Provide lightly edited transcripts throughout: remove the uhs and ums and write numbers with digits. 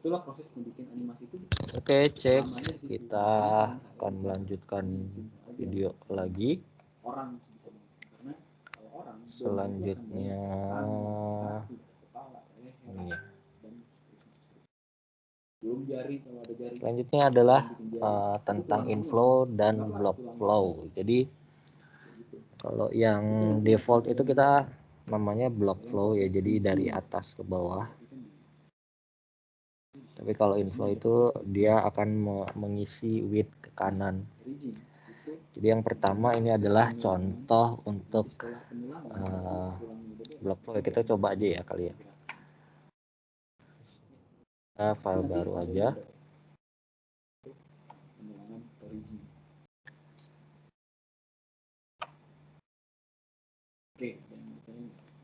Itulah proses membuat animasi itu. Oke, cek. Kita akan melanjutkan video lagi. Selanjutnya ini. Selanjutnya adalah tentang inflow dan block flow. Jadi kalau yang default itu kita namanya block flow ya, jadi dari atas ke bawah. Tapi kalau inflow itu dia akan mengisi width ke kanan. Jadi yang pertama ini adalah contoh untuk block flow. Kita coba aja ya kali ya. Kita file baru aja.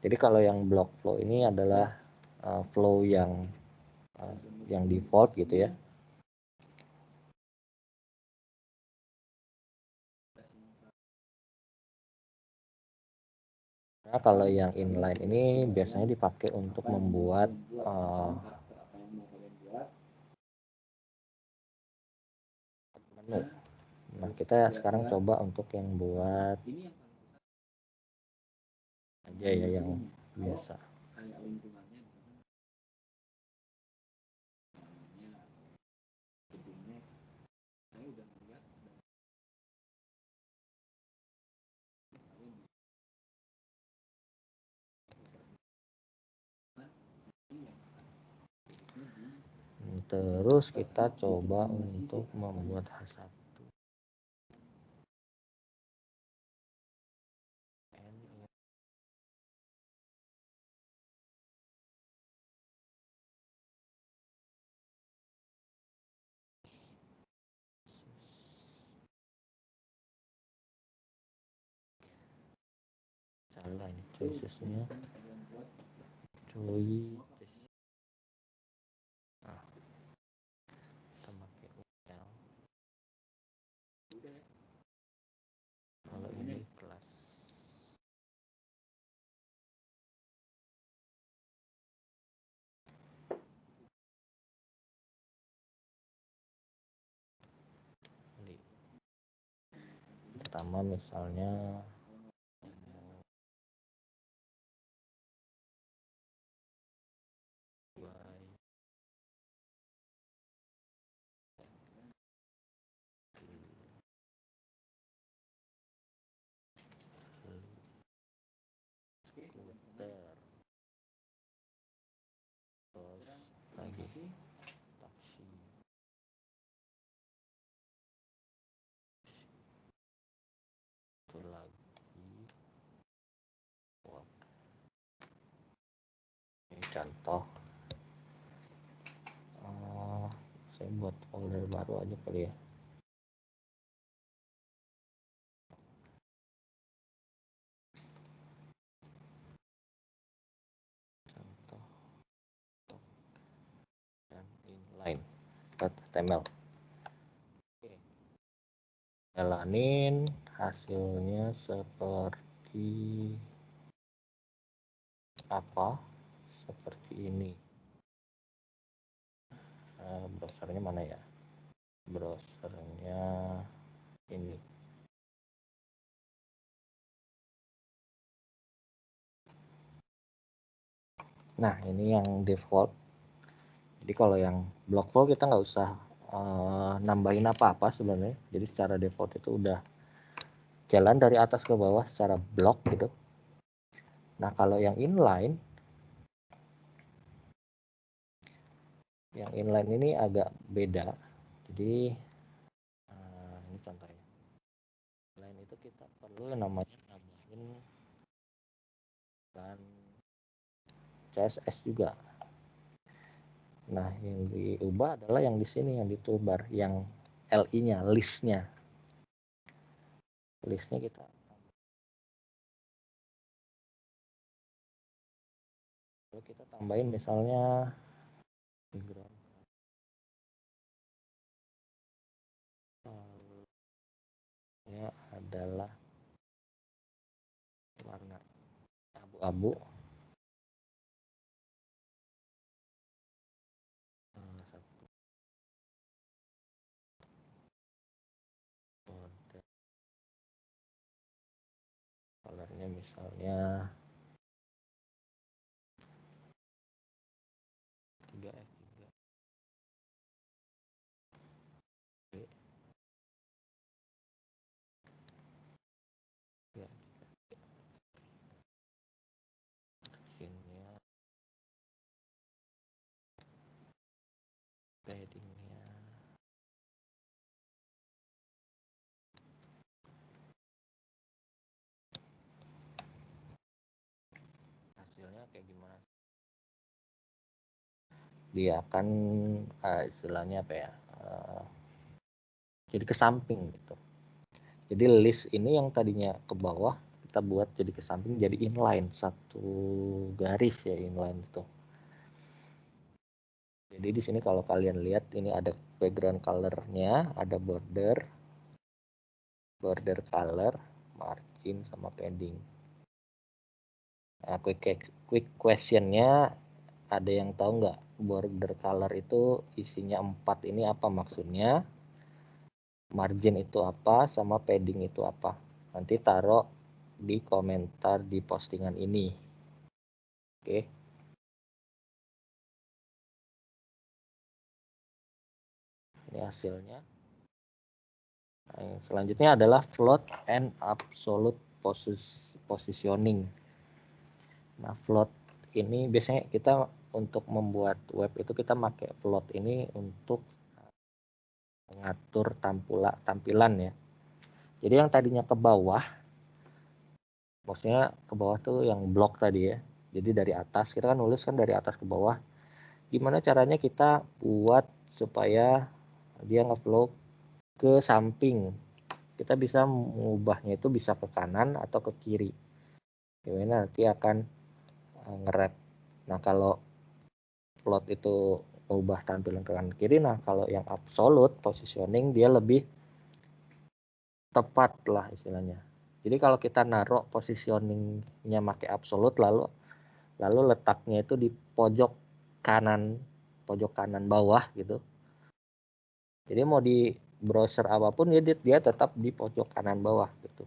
Jadi kalau yang block flow ini adalah flow yang default gitu ya. Nah, kalau yang inline ini biasanya dipakai untuk membuat menu. Nah, kita sekarang coba untuk yang buat aja ya yang biasa. Terus kita coba untuk membuat H1. Salah ini choicesnya. Nah, kita pakai UL. Kalau ini kelas. Pertama misalnya lagi taksi itu lagi ini contoh. Saya buat folder baru aja kali ya. Contoh dan inline HTML. Jalanin, hasilnya seperti apa? Seperti ini. Browsernya mana ya? Browsernya ini. Nah, ini yang default. Jadi kalau yang block flow kita nggak usah nambahin apa-apa sebenarnya. Jadi secara default itu udah jalan dari atas ke bawah secara block gitu. Nah, kalau yang inline ini agak beda. Jadi ini contohnya. Inline itu kita perlu namanya nambahin dan CSS juga. Nah, yang diubah adalah yang di sini, yang di toolbar, yang LI-nya, listnya. Listnya kita tambahin misalnya background ya adalah warna abu-abu. misalnya 3F3 ya, marginnya, paddingnya, hasilnya kayak gimana? Dia akan istilahnya apa ya, jadi ke samping gitu. Jadi list ini yang tadinya ke bawah kita buat jadi ke samping, jadi inline, satu garis ya, inline itu. Jadi di sini kalau kalian lihat ini ada background color-nya, ada border color, margin sama padding. Nah, quick question-nya, ada yang tahu nggak border color itu isinya 4 ini apa maksudnya? Margin itu apa, sama padding itu apa? Nanti taruh di komentar di postingan ini. Oke. Ini hasilnya. Nah, yang selanjutnya adalah float and absolute positioning. Nah, float ini biasanya kita untuk membuat web itu kita pakai float ini untuk mengatur tampilan ya. Jadi yang tadinya ke bawah, maksudnya ke bawah tuh yang blok tadi ya. Jadi dari atas, kita kan nulis kan dari atas ke bawah. Gimana caranya kita buat supaya dia ngeflow ke samping? Kita bisa mengubahnya itu bisa ke kanan atau ke kiri. Gimana nanti akan nge-wrap. Nah, kalau float itu ubah tampilan ke kanan kiri, nah kalau yang absolute positioning dia lebih tepat lah istilahnya. Jadi kalau kita naruh positioningnya pakai absolute, lalu letaknya itu di pojok kanan bawah gitu. Jadi mau di browser apapun ya dia tetap di pojok kanan bawah gitu.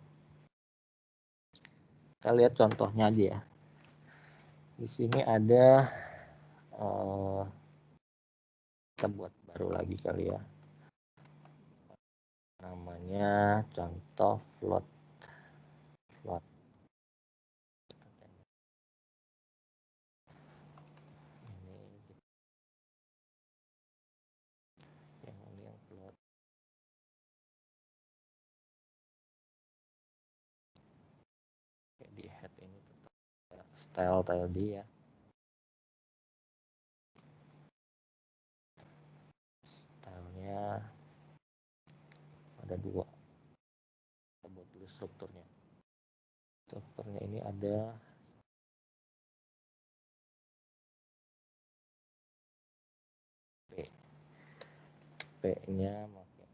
Kita lihat contohnya aja ya. Di sini ada kita buat baru lagi kali ya. Namanya contoh float. Ini yang float. Di head ini style tadi ya. Stylenya ada 2. Kita buat dulu strukturnya. Strukturnya ini ada P-nya pakai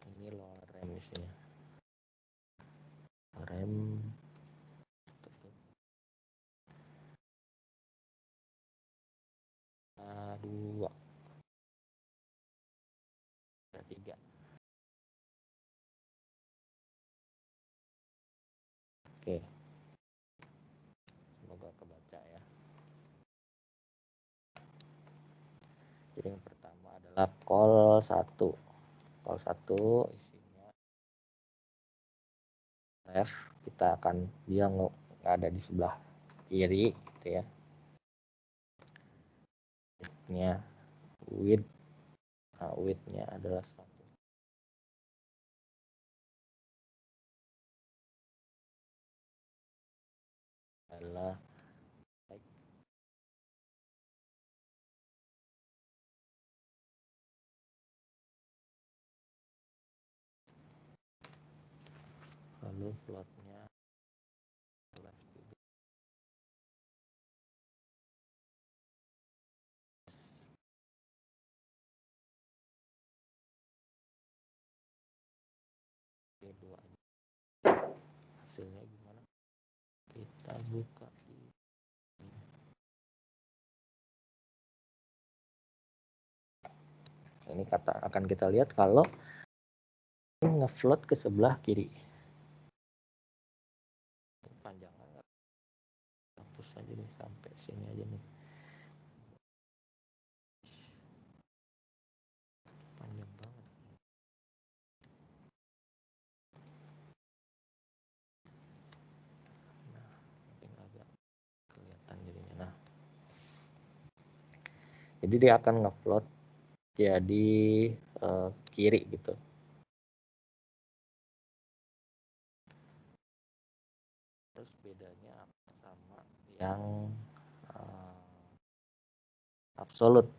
ini lower rem isinya. Rem 2 3. Oke, semoga kebaca ya. Jadi yang pertama adalah call 1 isinya left, kita akan dia ada di sebelah kiri gitu ya. Width-nya adalah 1. Adalah lalu floatnya left juga. Ini 2 aja. Hasilnya gimana? Kita buka ini akan kita lihat kalau ngefloat ke sebelah kiri. Panjangnya hapus aja deh sampai sini aja nih. Panjang banget. Nah, mungkin agak kelihatan jadinya. Nah, jadi dia akan ngefloat jadi kiri gitu. Terus bedanya apa sama yang absolut?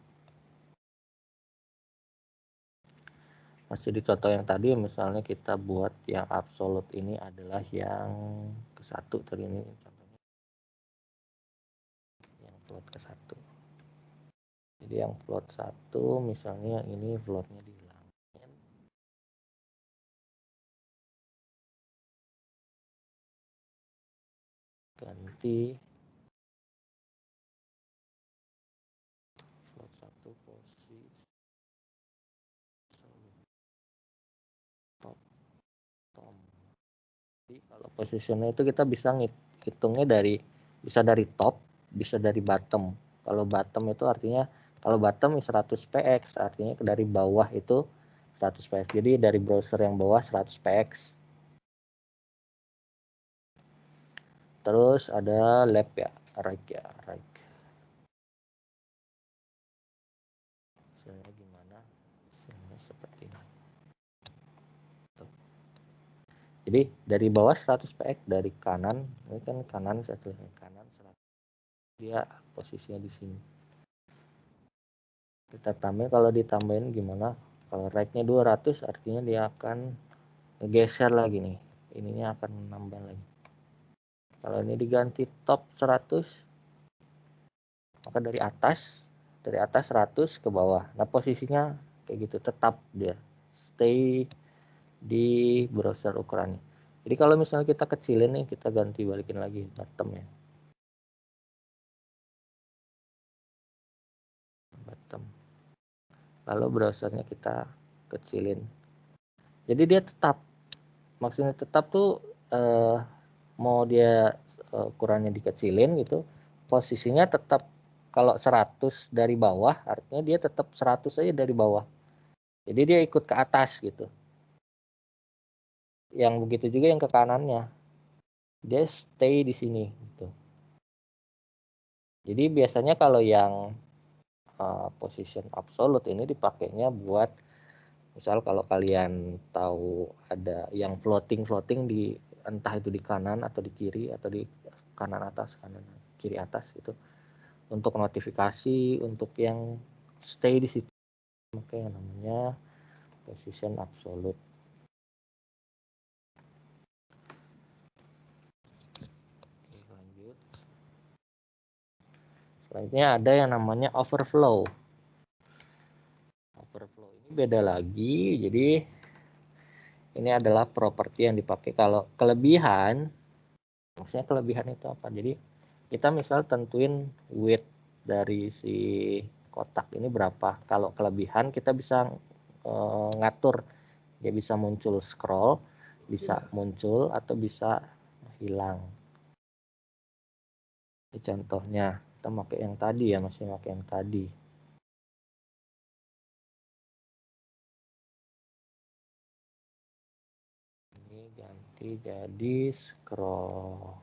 Masih di contoh yang tadi, misalnya kita buat yang absolut ini adalah yang ke satu tadi, ini contohnya yang float ke satu. Jadi yang float satu, misalnya ini floatnya dihilangin, ganti float satu posisi top tom. Jadi kalau positionnya itu kita bisa hitungnya bisa dari top, bisa dari bottom. Kalau bottom itu artinya, kalau bottom 100 px, artinya dari bawah itu 100 px. Jadi dari browser yang bawah 100 px. Terus ada left ya, right ya, right. Hasilnya gimana? Hasilnya seperti ini. Jadi dari bawah 100 px, dari kanan, ini kan kanan satu, kanan 100. Dia posisinya di sini. Kita tambahin, kalau ditambahin gimana? Kalau right-nya 200, artinya dia akan geser lagi nih. Ininya akan nambah lagi. Kalau ini diganti top 100, maka dari atas 100 ke bawah. Nah, posisinya kayak gitu, tetap dia stay di browser ukurannya. Jadi kalau misalnya kita kecilin nih, kita ganti balikin lagi bottom ya. Bottom. Lalu browsernya kita kecilin. Jadi dia tetap, maksudnya tetap tuh mau dia ukurannya dikecilin gitu, posisinya tetap, kalau 100 dari bawah artinya dia tetap 100 aja dari bawah. Jadi dia ikut ke atas gitu. Yang begitu juga yang ke kanannya. Dia stay di sini gitu. Jadi biasanya kalau yang position absolute ini dipakainya buat, misal kalau kalian tahu ada yang floating di, entah itu di kanan atau di kiri atau di kanan atas, kanan kiri atas gitu, untuk notifikasi, untuk yang stay di situ, makanya namanya position absolute. Oke, lanjut. Selanjutnya ada yang namanya overflow. Overflow ini beda lagi. Jadi ini adalah properti yang dipakai kalau kelebihan. Maksudnya kelebihan itu apa? Jadi kita misal tentuin width dari si kotak ini berapa. Kalau kelebihan kita bisa ngatur, dia bisa muncul scroll, bisa muncul atau bisa hilang. Ini contohnya, kita pakai yang tadi ya, masih pakai yang tadi. Ini ganti jadi scroll.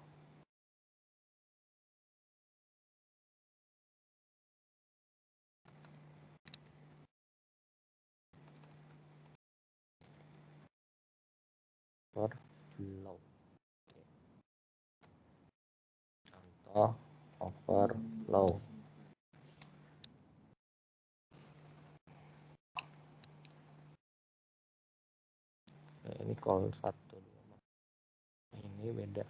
Overflow. Contoh overflow. Nah, ini call 1. Ini beda.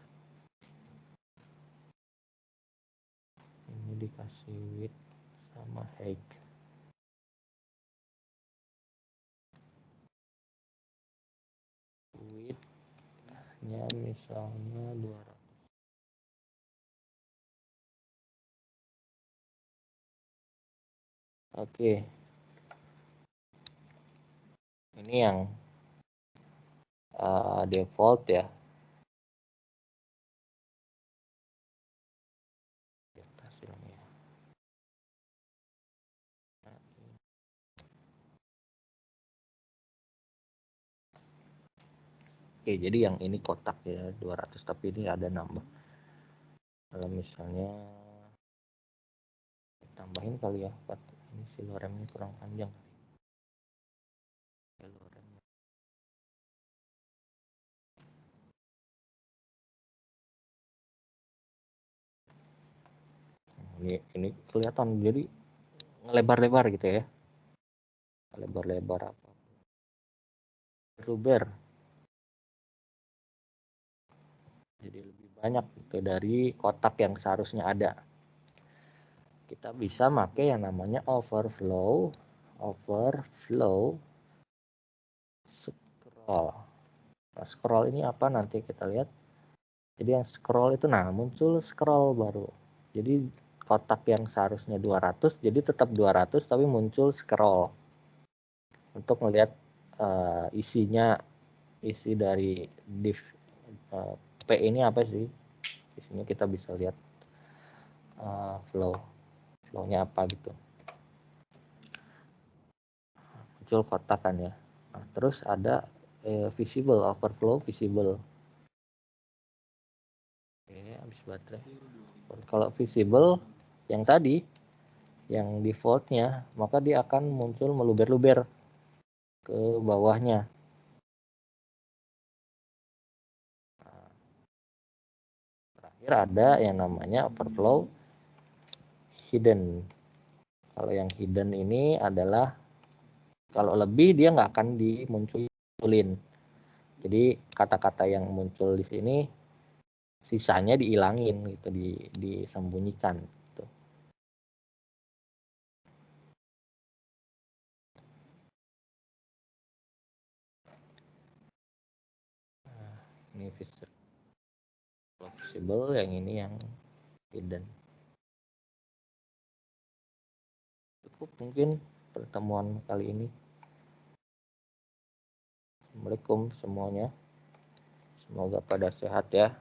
Ini dikasih width sama height. Width-nya misalnya 200. Oke. Ini yang default ya. Hasilnya. Oke, jadi yang ini kotak ya 200, tapi ini ada nambah. Kalau misalnya tambahin kali ya, ini si loremnya kurang panjang. Ini kelihatan jadi lebar-lebar gitu ya, lebar-lebar apa luber, jadi lebih banyak gitu dari kotak yang seharusnya ada. Kita bisa pakai yang namanya overflow scroll. Nah, scroll ini apa nanti kita lihat. Jadi yang scroll itu muncul scroll baru. Jadi kotak yang seharusnya 200 jadi tetap 200 tapi muncul scroll. Untuk melihat isinya, isi dari div P ini apa sih? Isinya kita bisa lihat flow-nya apa gitu. Muncul kotak kan ya. Nah, terus ada visible, overflow visible. Oke, habis baterai. Kalau visible yang tadi, yang defaultnya, maka dia akan muncul meluber-luber ke bawahnya. Nah, terakhir ada yang namanya overflow hidden. Kalau yang hidden ini adalah kalau lebih dia nggak akan dimunculin. Jadi kata-kata yang muncul di sini sisanya dihilangin gitu, disembunyikan gitu. Nah, ini visible, yang ini yang hidden. Cukup mungkin pertemuan kali ini. Assalamualaikum semuanya, semoga pada sehat ya.